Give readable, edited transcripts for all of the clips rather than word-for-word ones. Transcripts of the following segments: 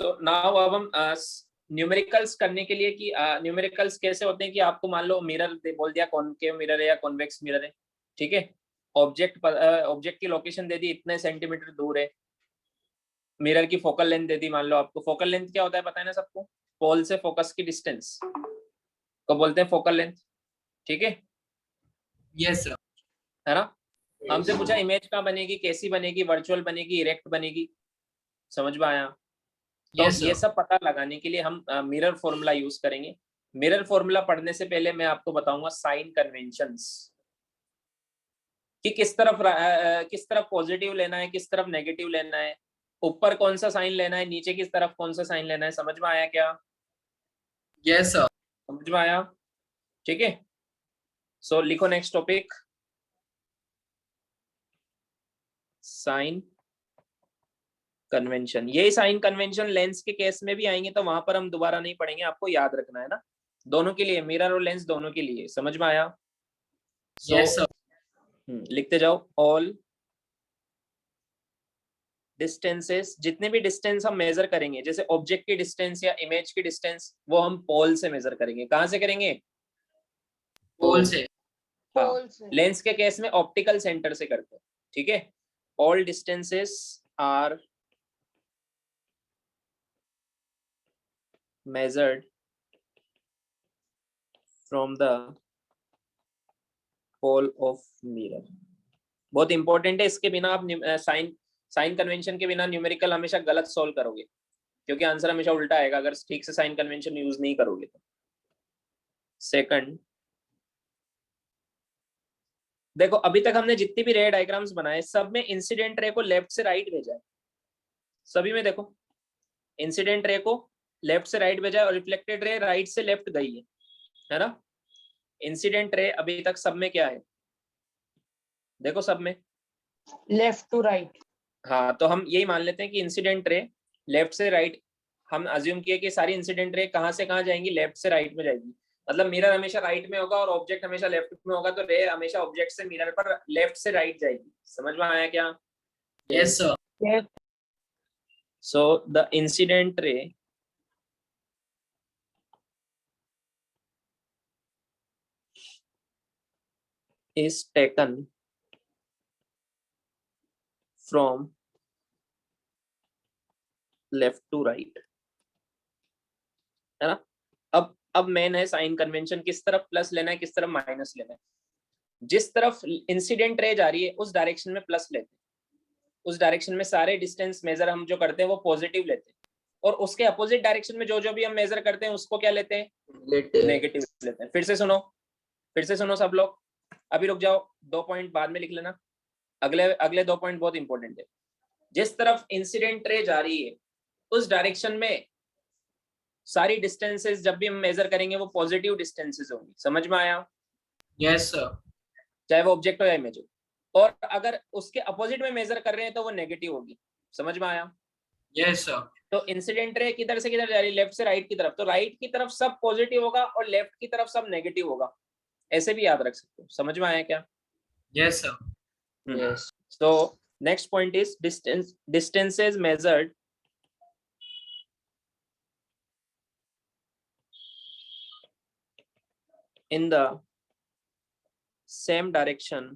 So now अब हम numericals करने के लिए कि न्यूमेरिकल्स कैसे होते हैं कि आपको मान लो मिरर बोल दिया, कॉनकेव मिरर है या कॉन्वेक्स मिरर है, ठीक है। ऑब्जेक्ट की लोकेशन दे दी, इतने सेंटीमीटर दूर है। मिरर की फोकल लेंथ दे दी, मान लो आपको। फोकल लेंथ क्या होता है पता है ना सबको? पोल से फोकस की डिस्टेंस को बोलते हैं फोकल लेंथ, ठीक है। Yes sir. है ना? हमसे पूछा इमेज कहाँ बनेगी, कैसी बनेगी, वर्चुअल बनेगी, इरेक्ट बनेगी। समझ में आया? तो यस ये सर। सब पता लगाने के लिए हम मिरर फॉर्मूला यूज करेंगे। मिरर फॉर्मूला पढ़ने से पहले मैं आपको बताऊंगा साइन कन्वेंशंस, कि किस तरफ पॉजिटिव लेना है, किस तरफ नेगेटिव लेना है, ऊपर कौन सा साइन लेना है, नीचे किस तरफ कौन सा साइन लेना है। समझ में आया क्या? Yes sir. समझ में आया? ठीक है। सो लिखो नेक्स्ट टॉपिक, साइन कन्वेंशन। यही साइन कन्वेंशन लेंस के केस में भी आएंगे, तो वहां पर हम दोबारा नहीं पढ़ेंगे, आपको याद रखना है ना। दोनों के लिए, मिरर और लेंस दोनों के लिए। समझ में आया? Yes sir. लिखते जाओ। ऑल डिस्टेंसेस, जितने भी डिस्टेंस हम मेजर करेंगे, जैसे ऑब्जेक्ट की डिस्टेंस या इमेज की डिस्टेंस, वो हम पोल से मेजर करेंगे। कहां से करेंगे? पोल से। हाँ। पोल से। लेंस के केस में ऑप्टिकल सेंटर से करते हैं, ठीक है। All distances are measured from the pole of mirror। बहुत इंपॉर्टेंट है, इसके बिना आप साइन कन्वेंशन के बिना न्यूमेरिकल हमेशा गलत सॉल्व करोगे, क्योंकि आंसर हमेशा उल्टा आएगा अगर ठीक से साइन कन्वेंशन यूज नहीं करोगे तो। सेकंड, देखो अभी तक हमने जितनी भी रे डायग्राम्स बनाए, सब में इंसिडेंट रे को लेफ्ट से राइट भेजा है। सभी में देखो, इंसिडेंट रे को लेफ्ट से राइट भेजा है और रिफ्लेक्टेड रे राइट से लेफ्ट गई है ना? इंसिडेंट रे अभी तक सब में क्या है? देखो सब में लेफ्ट टू राइट। हाँ, तो हम यही मान लेते हैं कि इंसिडेंट रे लेफ्ट से राइट, हम अज्यूम किए कि सारी इंसिडेंट रे कहाँ से कहाँ जाएंगी? लेफ्ट से राइट में जाएगी। मतलब मिरर हमेशा राइट में होगा और ऑब्जेक्ट हमेशा लेफ्ट में होगा, तो रे हमेशा ऑब्जेक्ट से मिरर पर लेफ्ट से राइट जाएगी। समझ में आया क्या? Yes sir. Yes. So the incident ray is taken from left to right, है ना? अब मेन है साइन कन्वेंशन, किस तरफ प्लस लेना है, किस तरफ माइनस लेना है। जिस तरफ इंसिडेंट रे जा रही है उस डायरेक्शन में प्लस लेते हैं, उस डायरेक्शन में सारे डिस्टेंस मेजर हम जो करते हैं वो पॉजिटिव लेते हैं, और उसके अपोजिट डायरेक्शन में जो जो भी हम मेजर करते हैं उसको क्या लेते हैं? नेगेटिव लेते हैं। फिर से सुनो सब लोग, अभी रुक जाओ, 2 पॉइंट बाद में लिख लेना। अगले 2 पॉइंट बहुत इंपॉर्टेंट है। जिस तरफ इंसिडेंट रे जा रही है उस डायरेक्शन में सारी डिस्टेंसेस जब भी हम मेजर करेंगे वो पॉजिटिव डिस्टेंसेस होंगी। समझ में आया? Yes sir. चाहे वो ऑब्जेक्ट हो या इमेज हो। और अगर उसके अपोजिट में मेजर कर रहे हैं तो वो नेगेटिव होगी। समझ में आया? Yes sir. तो इंसिडेंट रे किधर से किधर जा रही है? लेफ्ट से राइट की तरफ। तो राइट की तरफ सब पॉजिटिव होगा और लेफ्ट की तरफ सब नेगेटिव होगा। ऐसे भी याद रख सकते हो। समझ में आया क्या? Yes sir. Yes. So next point is distances measured in the same direction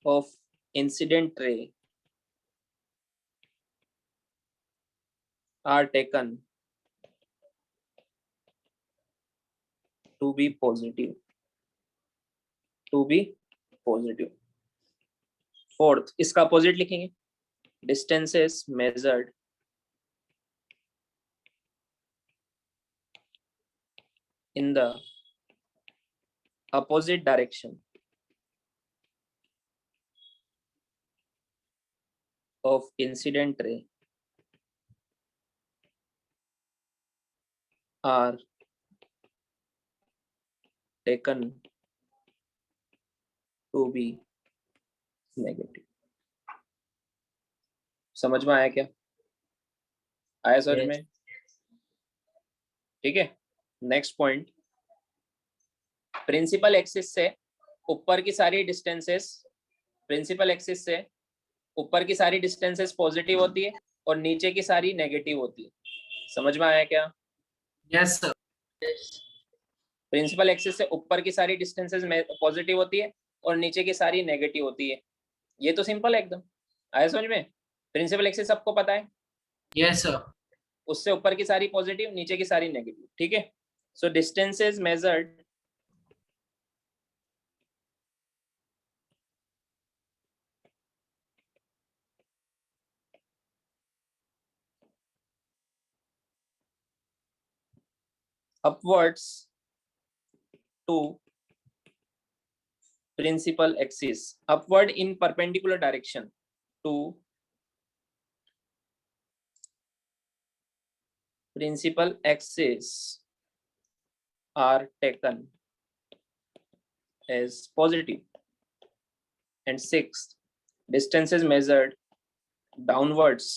of incident ray are taken to be positive. Fourth, इसका अपोजिट लिखेंगे, distances measured in the opposite direction of incident ray are taken to be negative। समझ में आया क्या? आया समझ में? ठीक है। नेक्स्ट पॉइंट, प्रिंसिपल एक्सिस से ऊपर की सारी डिस्टेंसेस, प्रिंसिपल एक्सिस से ऊपर की सारी डिस्टेंसेस पॉजिटिव होती है और नीचे की सारी नेगेटिव होती है। समझ में आया क्या? Yes, sir. प्रिंसिपल एक्सिस से ऊपर की सारी डिस्टेंसेस पॉजिटिव होती है और नीचे की सारी नेगेटिव होती है। ये तो सिंपल है एकदम। आया समझ में? प्रिंसिपल एक्सिस सबको पता है, Yes, sir. उससे ऊपर की सारी पॉजिटिव, नीचे की सारी नेगेटिव। ठीक है, so distances measured upwards to principal axis, upward in perpendicular direction to principal axis are taken as positive. And sixth, distances measured downwards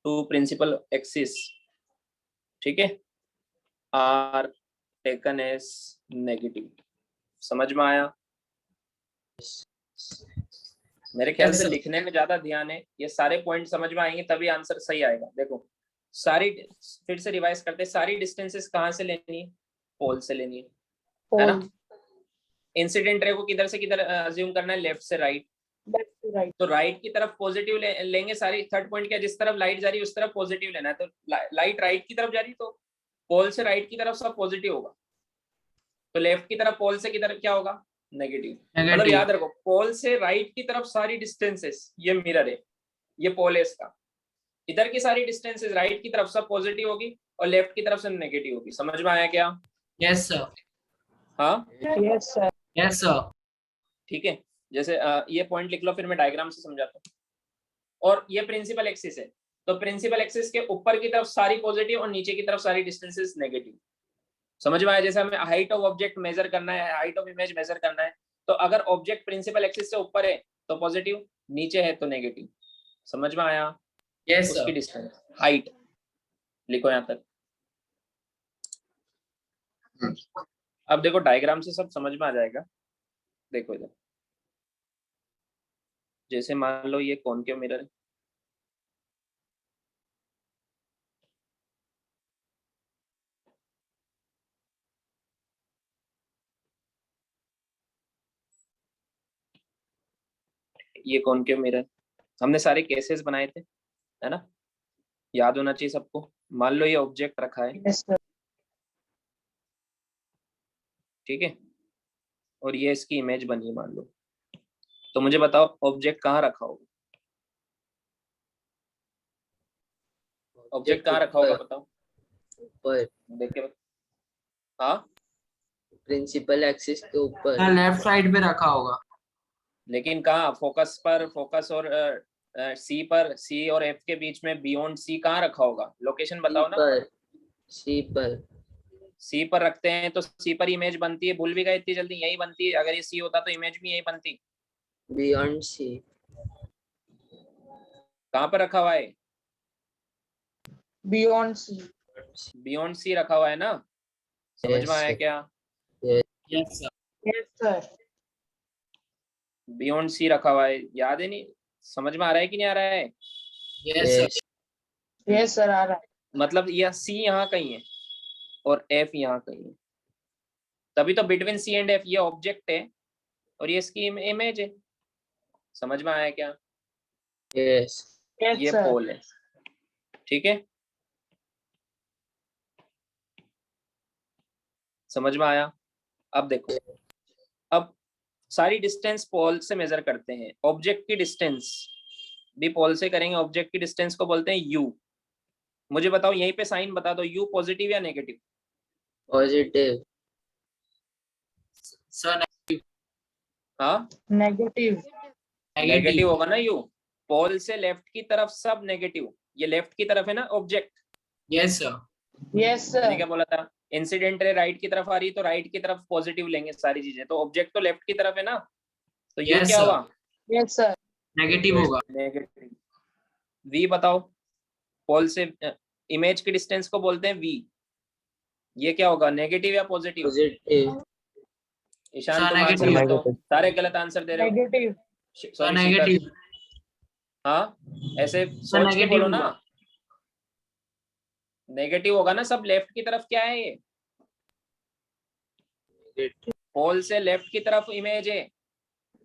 to principal axis, ठीक है, are taken as negative. समझ में आया? मेरे ख्याल से लिखने में ज्यादा ध्यान है, ये सारे पॉइंट समझ में आएंगे तभी आंसर सही आएगा। देखो सारी, फिर से रिवाइज करते हैं, सारी डिस्टेंसेस कहाँ से लेनी है? पोल से लेनी है ना? इंसिडेंट रे को किधर से किधर अज्यूम करना है? लेफ्ट से राइट। Left to right. तो राइट की तरफ पॉजिटिव लेंगे सारी। थर्ड पॉइंट क्या, जिस तरफ लाइट जा रही है उस तरफ पॉजिटिव लेना है। तो लाइट राइट की तरफ जा रही है तो पोल से राइट की तरफ सब पॉजिटिव होगा, तो लेफ्ट की तरफ पोल से किधर क्या होगा? नेगेटिव। मतलब याद रखो, पोल से राइट की तरफ सारी डिस्टेंसेस, ये मिरर है, ये पोल है इसका, इधर की सारी डिस्टेंसेस राइट की तरफ सब पॉजिटिव होगी और लेफ्ट की तरफ से नेगेटिव होगी। समझ में आया क्या? Yes, sir. हाँ यस सर। Yes, sir. ठीक है, जैसे ये पॉइंट लिख लो, फिर मैं डायग्राम से समझाता हूँ। और ये प्रिंसिपल एक्सिस है, तो प्रिंसिपल एक्सिस के ऊपर की तरफ सारी पॉजिटिव और नीचे की तरफ सारी डिस्टेंसेस नेगेटिव। समझ में आया? जैसे हमें हाइट ऑफ ऑब्जेक्ट मेजर करना है, हाइट ऑफ इमेज मेजर करना है, तो अगर ऑब्जेक्ट प्रिंसिपल एक्सिस से ऊपर है तो पॉजिटिव, नीचे है तो नेगेटिव। समझ में आया? Yes, उसकी sir. डिस्टेंस हाइट लिखो यहाँ तक। अब देखो डायग्राम से सब समझ में आ जाएगा। देखो इधर, जैसे मान लो ये कॉनकेव मिरर है, ये कॉनकेव मिरर, हमने सारे केसेस बनाए थे, है ना? याद होना चाहिए सबको। मान लो ये ऑब्जेक्ट रखा है, यस सर। ठीक है, और ये इसकी इमेज बनी है मान लो, तो मुझे बताओ ऑब्जेक्ट कहाँ रखा होगा? ऑब्जेक्ट कहाँ रखा होगा बताओ? ऊपर, देख के हाँ, प्रिंसिपल एक्सिस के ऊपर। Sir, लेफ्ट साइड पे रखा होगा। लेकिन कहाँ? फोकस पर, फोकस और सी पर, सी और एफ के बीच में बियॉन्ड सी कहाँ रखा होगा? लोकेशन बताओ ना। सी पर। सी पर रखते हैं तो सी पर इमेज बनती है, भूल भी गए इतनी जल्दी? यही बनती है, अगर ये सी होता तो इमेज भी यही बनती। Beyond C. कहाँ पर रखा हुआ है? बियॉन्ड सी। बियॉन्ड सी रखा हुआ है ना? समझ में आया क्या? Yes, sir. Yes sir. Beyond C रखा हुआ है, याद है? नहीं समझ में आ रहा है कि नहीं आ रहा है? Yes, sir. यस सर आ रहा है। मतलब यह सी यहाँ कहीं है और एफ यहाँ कहीं है, तभी तो बिटवीन सी एंड एफ ये ऑब्जेक्ट है और ये इसकी इमेज है। समझ में आया क्या? यस। ये यस सर। पोल है, ठीक है, समझ में आया? अब देखो, अब सारी डिस्टेंस पोल से मेजर करते हैं, ऑब्जेक्ट की डिस्टेंस भी पोल से करेंगे। ऑब्जेक्ट की डिस्टेंस को बोलते हैं यू। मुझे बताओ यहीं पे साइन बता दो, यू पॉजिटिव या नेगेटिव? पॉजिटिव। Sir, हाँ नेगेटिव। negative. नेगेटिव होगा ना यू। पोल से लेफ्ट की तरफ सब नेगेटिव, ये लेफ्ट की तरफ है ना ऑब्जेक्ट। Yes, sir. यस मैंने सर। क्या बोला था? इंसिडेंट रे राइट की तरफ आ रही है तो राइट की तरफ पॉजिटिव लेंगे सारी चीजें, तो ऑब्जेक्ट तो लेफ्ट की तरफ है ना, तो ये Yes, क्या sir. हुआ? Yes sir. Negative होगा। नेगेटिव। वी बताओ, पोल से इमेज की डिस्टेंस को बोलते हैं वी, ये क्या होगा? नेगेटिव या पॉजिटिव? पॉजिटिव। ईशान Sir, तुम आंसर negative. बताओ, सारे गलत आंसर दे रहे हो। नेगेटिव। सॉरी नेगेटिव हाँ ऐसे सोच के negative बोलो ना, होगा। नेगेटिव होगा ना। सब लेफ्ट की तरफ क्या है, ये पोल से लेफ्ट की तरफ इमेज है,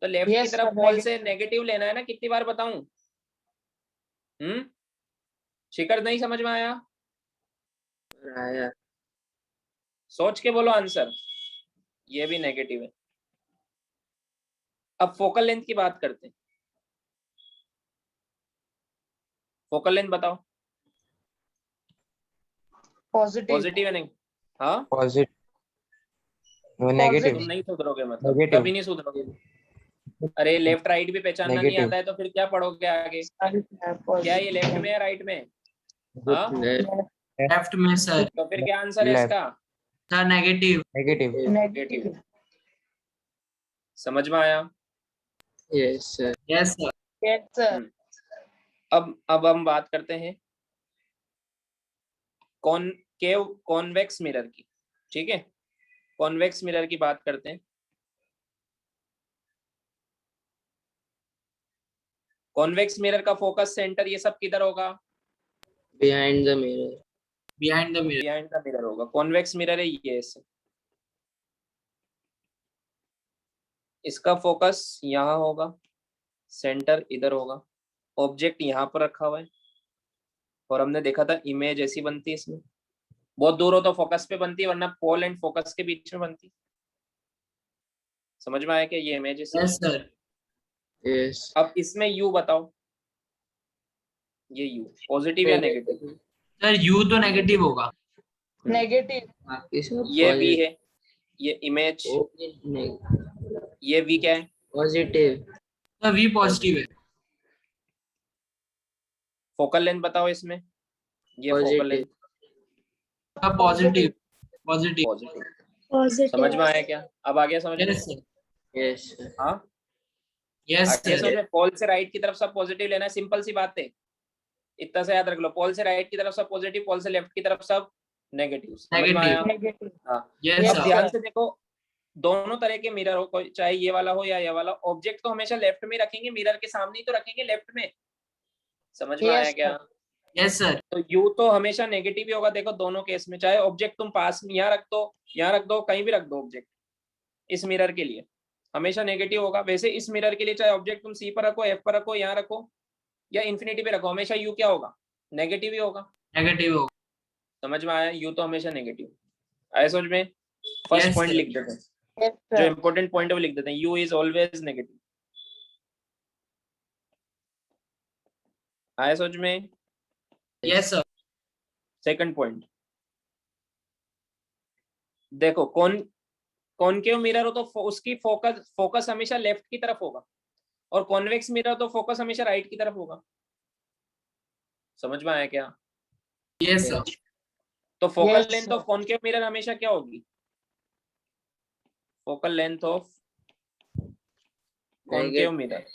तो लेफ्ट की Yes, तरफ sir. पोल से नेगेटिव लेना है ना। कितनी बार बताऊं? शिखर नहीं समझ में आया? आया। सोच के बोलो आंसर। ये भी नेगेटिव है। अब फोकल लेंथ की बात करते हैं। फोकल लेंथ बताओ, Positive. पॉजिटिव है नहीं? हाँ पॉजिटिव तुम नेगेटिव नहीं सुधरोगे, मतलब नेगेटिव कभी नहीं सुधरोगे। अरे लेफ्ट राइट भी पहचानना नहीं नेगेटिव आता है तो फिर क्या पढ़ोगे आगे? Sorry, sir. क्या ये लेफ्ट Positive. में है राइट में? हाँ Left. लेफ्ट में सर। तो फिर क्या आंसर है Left. इसका? Sir negative. Negative Negative. समझ में आया? Yes, sir. Yes sir. Yes, sir. अब हम बात करते हैं कॉनकेव कॉन्वेक्स मिरर की। ठीक है, कॉन्वेक्स मिरर की बात करते हैं। कॉन्वेक्स मिरर का फोकस सेंटर ये सब किधर होगा? Behind the mirror. Behind the mirror. Behind the mirror होगा। कॉन्वेक्स मिरर है ये ऐसे, इसका फोकस यहाँ होगा, सेंटर इधर होगा, ऑब्जेक्ट यहाँ पर रखा हुआ है, और हमने देखा था इमेज ऐसी बनती है इसमें। बहुत दूर हो तो फोकस पे बनती है, वरना पोल एंड फोकस के बीच में बनती है। समझ में आया क्या ये इमेज? Yes sir. Yes. अब इसमें यू बताओ, ये यू पॉजिटिव या नेगेटिव? सर यू तो नेगेटिव होगा। Negative. बाकी सब ये वी है, ये इमेज, positive. ये वी क्या है? Positive. सर वी पॉजिटिव है। फोकल लेंथ बताओ इसमें, ये focal length sir positive. Positive. Positive. समझ में आया क्या? अब आ गया समझ में? Yes sir. Yes, sir. हाँ यस आगे समझ सर। में? पोल से राइट की तरफ सब पॉजिटिव लेना है, सिंपल सी बात है। इतना से याद रख लो, पोल से राइट की तरफ सब पॉजिटिव, पोल से लेफ्ट की तरफ सब नेगेटिव। समझ में आया? Negative. हाँ यस अब सर। ध्यान से देखो, दोनों तरह के मिरर हो, कोई चाहे ये वाला हो या ये वाला, ऑब्जेक्ट तो हमेशा लेफ्ट में रखेंगे, मिरर के सामने ही तो रखेंगे, लेफ्ट में। समझ में Yes, आया क्या? Yes sir. तो यू तो हमेशा नेगेटिव ही होगा। देखो दोनों केस में, चाहे ऑब्जेक्ट तुम पास में यहाँ रख दो, यहाँ रख दो, कहीं भी रख दो ऑब्जेक्ट, इस मिरर के लिए हमेशा नेगेटिव होगा। वैसे इस मिरर के लिए चाहे ऑब्जेक्ट तुम सी पर रखो, एफ पर रखो, यहाँ रखो या इन्फिनिटी पे रखो, हमेशा यू क्या होगा? नेगेटिव ही होगा। नेगेटिव होगा। समझ में आया? यू तो हमेशा नेगेटिव। आया समझ में? First Yes, point sir. लिख देते हैं, Yes, जो sir. इंपॉर्टेंट पॉइंट है वो लिख देते हैं। You is always negative. आया समझ में? Yes sir. सेकंड पॉइंट देखो, कॉनकेव मिरर हो तो उसकी फोकस हमेशा लेफ्ट की तरफ होगा, और कॉन्वेक्स मिरर तो फोकस हमेशा राइट की तरफ होगा। समझ में आया क्या? Yes sir. तो focal Yes, length sir. Of concave mirror हमेशा क्या होगी? Focal length of concave mirror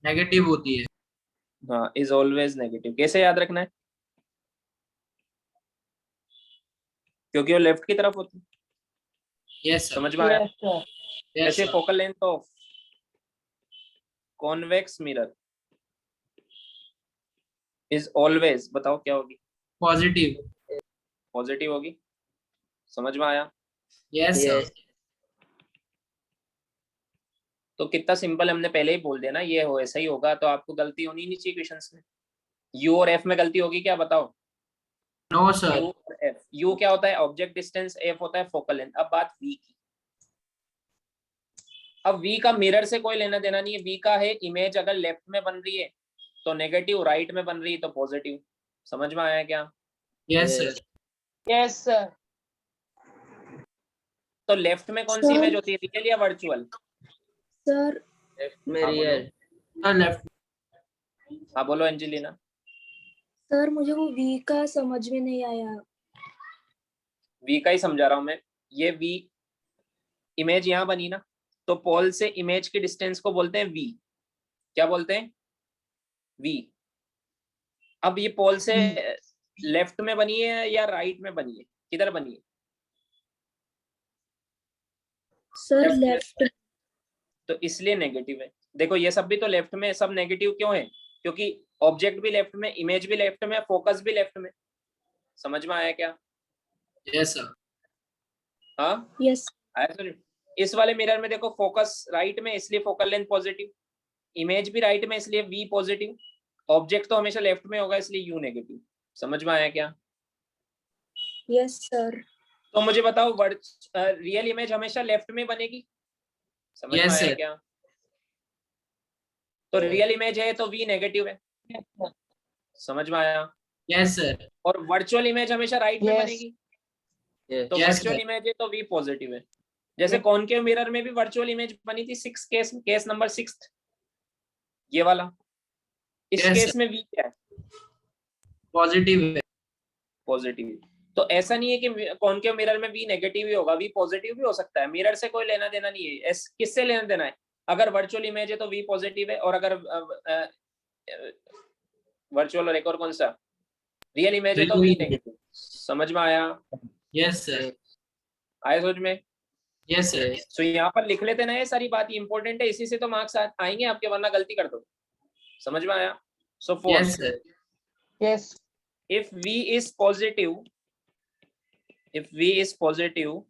negative होती है। हाँ इज ऑलवेज नेगेटिव। कैसे याद रखना है? क्योंकि वो लेफ्ट की तरफ होती है। Yes sir. समझ में आया? Yes, sir. यस जैसे sir. Focal length of convex mirror is always, बताओ क्या होगी? पॉजिटिव। पॉजिटिव होगी। समझ में आया? Yes Yes. सर। तो कितना सिंपल, हमने पहले ही बोल दिया ना, ये हो ऐसा ही होगा, तो आपको गलती होनी नहीं चाहिए क्वेश्चंस में। यू और एफ में गलती होगी क्या बताओ? No sir. यू और एफ। यू क्या होता है? ऑब्जेक्ट डिस्टेंस, एफ होता है फोकल लेंथ। अब बात वी की। अब वी का मिरर से कोई लेना देना नहीं है। वी का है इमेज अगर लेफ्ट में बन रही है तो नेगेटिव, राइट में बन रही है तो पॉजिटिव। समझ में आया क्या? Yes sir. Yes, sir. तो लेफ्ट में कौन सी इमेज होती है, रियल या वर्चुअल? सर Left में हाँ, बोलो। real. Sir left. हाँ बोलो एंजेलिना। सर मुझे वो वी का समझ में नहीं आया। वी का ही समझा रहा हूं मैं। ये वी इमेज यहाँ बनी ना, तो पोल से इमेज की डिस्टेंस को बोलते हैं वी। क्या बोलते हैं? वी। अब ये पोल से लेफ्ट में बनी है या राइट में बनी है? किधर बनी है? सर Left में। लेफ्ट। तो इसलिए नेगेटिव है। देखो ये सब भी तो लेफ्ट में, सब नेगेटिव क्यों है? क्योंकि ऑब्जेक्ट भी लेफ्ट में, इमेज भी लेफ्ट में, फोकस भी लेफ्ट में। समझ में आया क्या? Yes, sir. हाँ यस आया सर। इस वाले मिरर में देखो फोकस राइट में, इसलिए फोकल लेंथ पॉजिटिव, इमेज भी राइट में इसलिए वी पॉजिटिव, ऑब्जेक्ट तो हमेशा लेफ्ट में होगा इसलिए यू नेगेटिव। समझ में आया क्या? यस सर तो मुझे बताओ रियल इमेज हमेशा लेफ्ट में बनेगी? समझ में Yes, आया sir. क्या? तो रियल इमेज है तो वी नेगेटिव है। Yes, sir. समझ में आया? Yes, sir. और वर्चुअल इमेज हमेशा राइट में Yes. बनेगी, Yes. तो Yes, वर्चुअल sir. इमेज है तो वी पॉजिटिव है। जैसे कॉनकेव मिरर में भी वर्चुअल इमेज बनी थी 6 केस नंबर 6, ये वाला। इस Yes, केस sir. में वी क्या है? Positive है. पॉजिटिव। तो ऐसा नहीं है कि कॉनकेव मिरर में वी नेगेटिव ही होगा, वी पॉजिटिव भी हो सकता है। मिरर से कोई लेना देना नहीं है। किससे लेना देना है? अगर वर्चुअल इमेज है तो वी पॉजिटिव है, और अगर वर्चुअल और एक और कौन सा रियल इमेज है तो वी नेगेटिव। समझ में आया? Yes, sir. आया समझ में? Yes, sir. तो यहाँ पर लिख लेते ना, ये सारी बात इंपॉर्टेंट है, इसी से तो मार्क्स आएंगे आपके, वरना गलती कर दो। समझ में आया? सो Yes, fourth, sir. Yes. if v is positive, if v is positive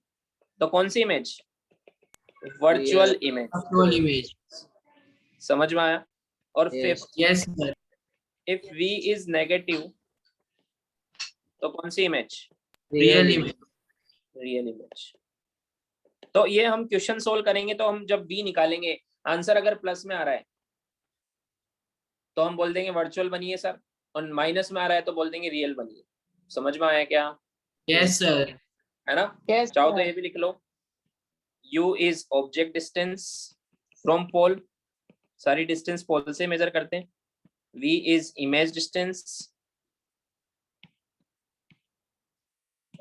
तो कौन सी image? Virtual image. Actual image. समझ में आया? और Yes. Fifth, Yes, sir. if v is negative तो कौन सी image? Real image. Real image. तो ये हम क्वेश्चन सोल्व करेंगे तो हम जब v निकालेंगे, आंसर अगर प्लस में आ रहा है तो हम बोल देंगे वर्चुअल बनी है सर, और माइनस में आ रहा है तो बोल देंगे रियल बनी है। समझ में आया क्या? Yes, sir. है ना? Yes, चाहो तो sir. ये भी लिख लो, u is object distance from pole, सारी डिस्टेंस पोल से मेजर करते हैं। v is image distance,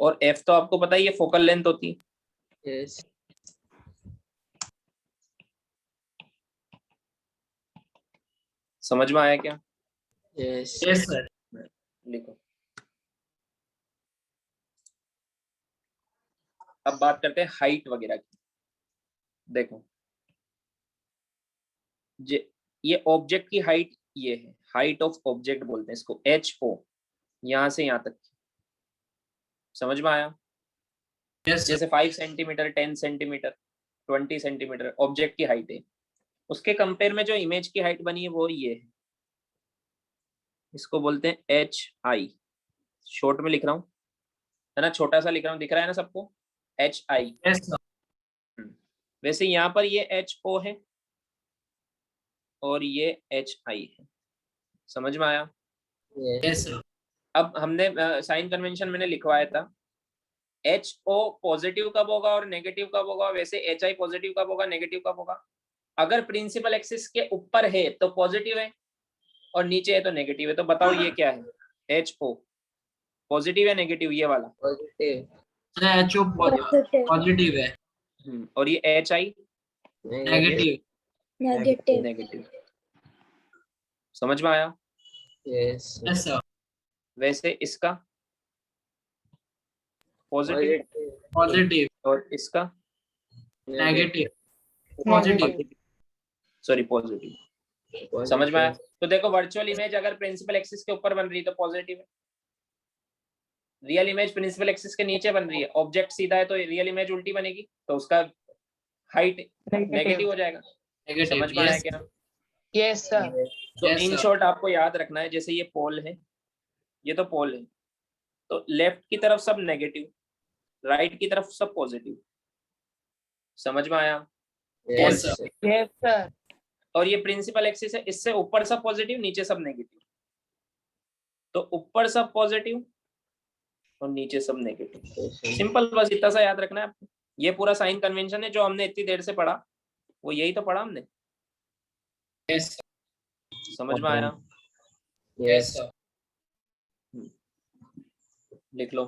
और f तो आपको पता ही है फोकल लेंथ होती है। Yes. समझ में आया क्या? Yes. Yes, sir. लिखो। अब बात करते हैं हाइट वगैरह की। देखो ये ऑब्जेक्ट की हाइट ये है, हाइट ऑफ ऑब्जेक्ट बोलते हैं इसको, HO, यहां से यहां तक। समझ में आया? Yes, sir. जैसे 5 सेंटीमीटर, 10 सेंटीमीटर, 20 सेंटीमीटर ऑब्जेक्ट की हाइट है। उसके कंपेयर में जो इमेज की हाइट बनी है वो ये है, इसको बोलते हैं HI। शॉर्ट में लिख रहा हूँ, है ना, छोटा सा लिख रहा हूँ, दिख रहा है ना सबको? HI। Yes, sir. वैसे यहाँ पर ये HO है और ये HI है। समझ में आया? Yes. Yes, sir. अब हमने साइन कन्वेंशन मैंने लिखवाया था, HO पॉजिटिव कब होगा और नेगेटिव कब होगा, वैसे HI पॉजिटिव कब होगा, नेगेटिव कब होगा। अगर प्रिंसिपल एक्सिस के ऊपर है तो पॉजिटिव है, और नीचे है तो नेगेटिव है। तो बताओ ये क्या है? HO पॉजिटिव है नेगेटिव, ये वाला? Positive. Sir, HO positive positive है. और ये HI Negative. Negative negative. समझ में आया? Yes. Yes, sir. वैसे इसका पॉजिटिव Positive. Positive. और इसका Negative. Positive. Sorry positive. समझ में आया? तो देखो वर्चुअल इमेज अगर प्रिंसिपल एक्सिस के ऊपर बन रही है तो पॉजिटिव है, रियल इमेज प्रिंसिपल एक्सिस के नीचे बन रही है, ऑब्जेक्ट सीधा है तो रियल इमेज उल्टी बनेगी, तो उसका हाइट नेगेटिव हो जाएगा। Negative. समझ में आया Yes. क्या? Yes, sir. तो Yes, इन sir. शॉर्ट आपको याद रखना है, जैसे ये पोल है, ये तो पोल है, तो लेफ्ट की तरफ सब नेगेटिव, राइट की तरफ सब पॉजिटिव। समझ में आया? Yes, sir. Yes, sir. और ये प्रिंसिपल एक्सिस है, इससे ऊपर सब पॉजिटिव, नीचे सब नेगेटिव। तो ऊपर सब पॉजिटिव और नीचे सब नेगेटिव। सिंपल, बस इतना सा याद रखना है आपको। ये पूरा साइन कन्वेंशन है जो हमने इतनी देर से पढ़ा, वो यही तो पढ़ा हमने। Yes, sir. समझ में आया? Yes, sir. लिख लो।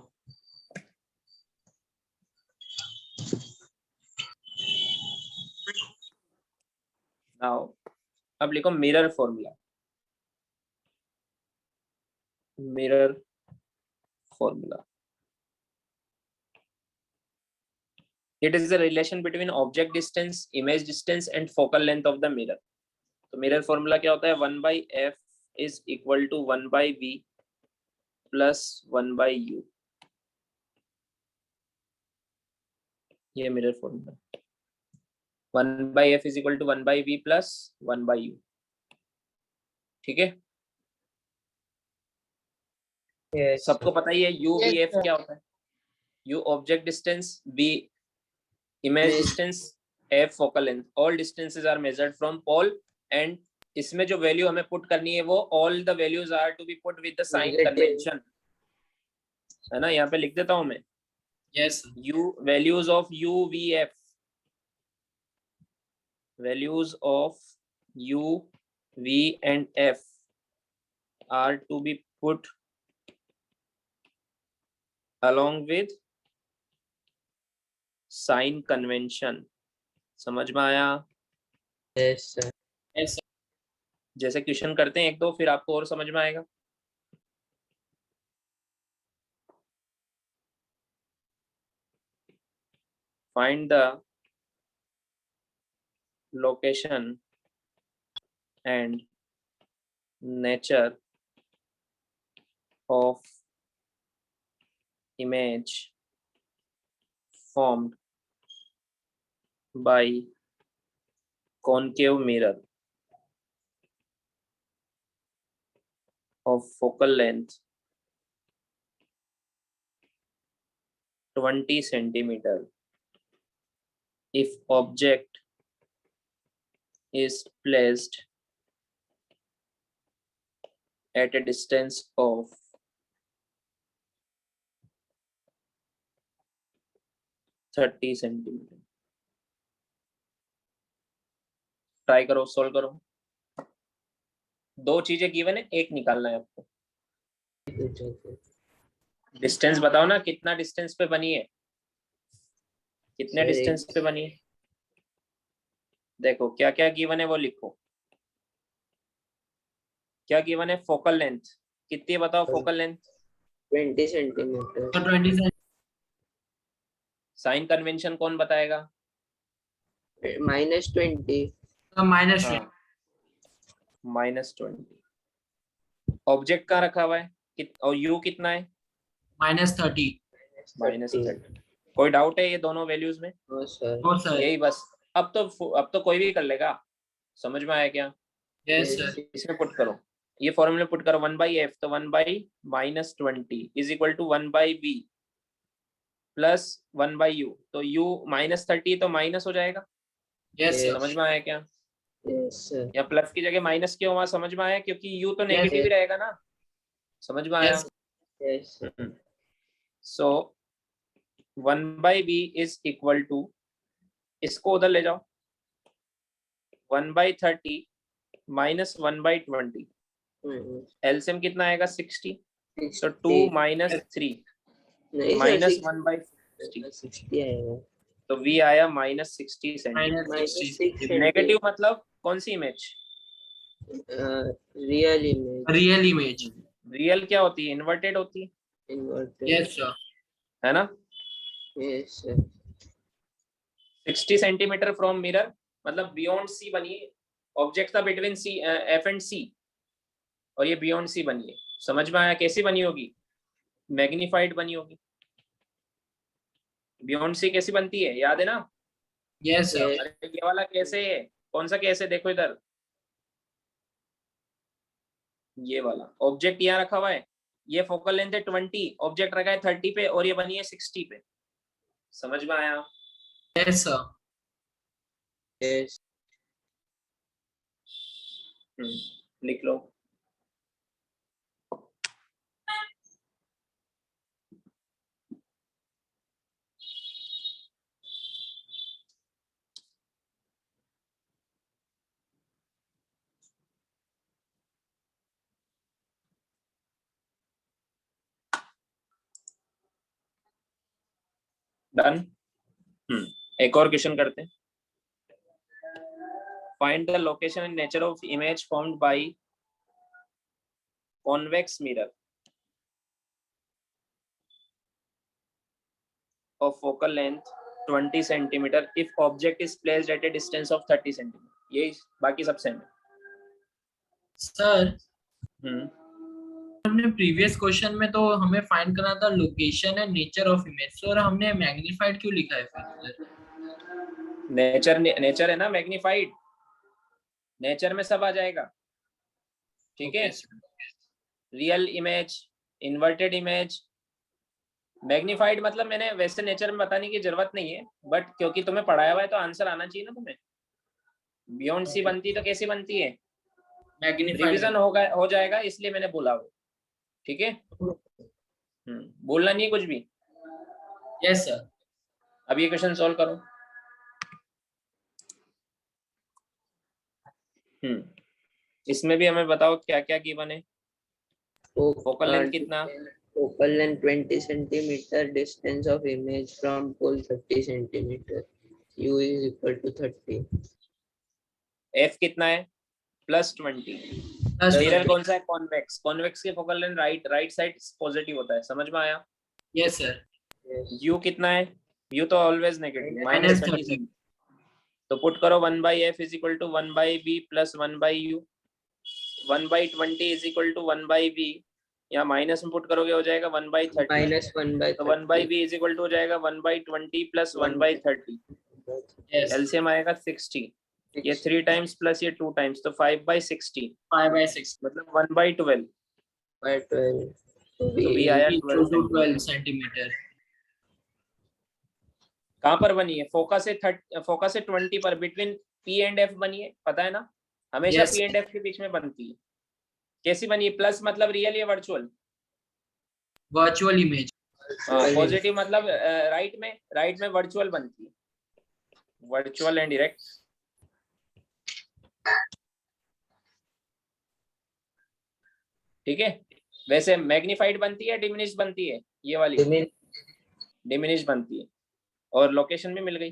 नाउ अब लिखो mirror formula. Mirror formula, it is the relation between object distance, image distance and focal length of the mirror. तो मिरर फॉर्मूला क्या होता है, 1/f is equal to 1/v plus 1/u। ये mirror formula 1/f is equal to 1/v plus 1/u। ठीक है, Yes. सबको पता ही है u v Yes, f sir. क्या होता है, u object distance, v image Yes. Distance, f focal length. All distances are measured from pole and इसमें जो वैल्यू हमें पुट करनी है वो all the values are to be put with the sign Negative. Convention, है ना। यहाँ पे लिख देता हूं मैं, Yes, sir. u values of u v f, values of u v and f are to be put along with sign convention। समझ में आया? Yes, sir. Yes, sir. जैसे क्वेश्चन करते हैं एक दो, फिर आपको और समझ में आएगा। Find the location and nature of image formed by concave mirror of focal length 20 centimeter if object is placed at a distance of 30 centimeter। Try करो, सोल्व करो। दो चीजें गिवन है, एक निकालना है आपको। डिस्टेंस बताओ ना, कितना डिस्टेंस पे बनी है, कितने Sir, डिस्टेंस पे बनी है। देखो क्या क्या गिवन है वो लिखो। क्या गिवन है, फोकल लेंथ कितनी है बताओ, focal length 20 centimeter. So 20 cm. Sign convention कौन बताएगा? -20. So minus 20. -20। ऑब्जेक्ट कहाँ रखा हुआ है और u कितना है? -30. -30। कोई डाउट है ये दोनों वैल्यूज में? No, sir. Oh, sir. यही बस। अब तो कोई भी कर लेगा। समझ में आया क्या? Yes, sir. इसमें पुट करो, ये फॉर्मूले पुट करो, 1/f तो 1/-20 is equal to 1/v plus 1/u। तो u -30 तो माइनस हो जाएगा। Yes, sir. समझ में आया क्या? Yes, sir. या प्लस की जगह माइनस क्यों हुआ, समझ में आया? क्योंकि u तो नेगेटिव ही yes. रहेगा ना। समझ में आया? Yes. Yes, sir. So 1/v is equal to, इसको उधर ले जाओ, 1/30 माइनस 1/20। एलसीएम कितना आएगा? 60। तो 2 - 3 नहीं माइनस सर, 1/60। 60 आएगा। तो v आया -60 सेंटीमीटर। -60. नेगेटिव मतलब कौन सी image? Real image. Real image. Real क्या होती है? इन्वर्टेड होती है, इन्वर्टेड। Yes, sir. है ना। Yes sir. 60 centimetre from mirror मतलब बियॉन्ड सी बनी है। ऑब्जेक्ट था बिटवीन सी एफ एंड सी और ये बियॉन्ड सी बनी है। समझ में आया कैसी बनी होगी? मैग्नीफाइड बनी होगी। बियॉन्ड सी कैसी बनती है, याद है ना? Yes, sir. अरे ये वाला कैसे है, कौन सा कैसे, देखो इधर, ये वाला ऑब्जेक्ट यहाँ रखा हुआ है, ये फोकल लेंथ है 20, ऑब्जेक्ट रखा है 30 पे और ये बनी है 60 पे। समझ में आया? Yes, sir. यस। लिख लो। डन। एक और क्वेश्चन करते हैं। Find the location and nature of image formed by convex mirror of focal length 20 centimeter if object is placed at a distance of 30 centimeter। ये बाकी सब सेम है। सर हम्म हमने प्रीवियस क्वेश्चन में तो हमें फाइंड करना था location and nature of image, sir हमने मैग्नीफाइड क्यों लिखा है फिर? नेचर है ना मैग्नीफाइड, नेचर में सब आ जाएगा, ठीक है। Real image, inverted image, magnified मतलब मैंने वैसे नेचर में बताने की जरूरत नहीं है, बट क्योंकि तुम्हें पढ़ाया हुआ है तो आंसर आना चाहिए ना तुम्हें। बियॉन्ड सी बनती तो कैसी बनती है, मैग्नीफाइड रिवीजन होगा, हो जाएगा, इसलिए मैंने बोला वो, ठीक है। बोलना नहीं है कुछ भी। Yes sir. अब ये क्वेश्चन सॉल्व करो। इसमें भी हमें बताओ क्या क्या गिवन है। फोकल लेंथ कितना? Focal length 20 centimeter, distance of image from pole 30 centimeter, u is equal to 30. F कितना है? +20। मिरर कौन सा है? कॉन्वेक्स। कॉन्वेक्स के focal length right side positive होता है, समझ में आया? Yes sir. यू कितना है? यू तो ऑलवेज नेगेटिव, -30। -30। तो पुट करो 1/f is equal to 1/b plus 1/u, 1/20 is equal to 1/b, यहाँ माइनस में पुट करोगे हो जाएगा 1/30, -1/30. तो 1/b is equal to हो जाएगा 1/20 plus 1/30, यस एलसीएम आएगा 60, ये 3 टाइम्स प्लस ये 2 टाइम्स, तो 5/60 5/6 मतलब 1/12, by 12. So तो b आया 12 12 सेंटीमीटर। कहाँ पर बनी है? फोकस से 20 पर, बिटवीन P एंड F बनी है, पता है ना, हमेशा Yes. P एंड F के बीच में बनती है। कैसी बनी है? प्लस मतलब रियल या वर्चुअल? Virtual image. पॉजिटिव मतलब राइट में वर्चुअल बनती है, वर्चुअल एंड डायरेक्ट। ठीक है। वैसे मैग्नीफाइड बनती है, डिमिनिश बनती है? ये वाली डिमिनिश बनती है, और लोकेशन भी मिल गई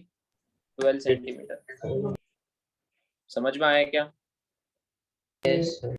12 सेंटीमीटर। समझ में आया क्या? Yes, sir.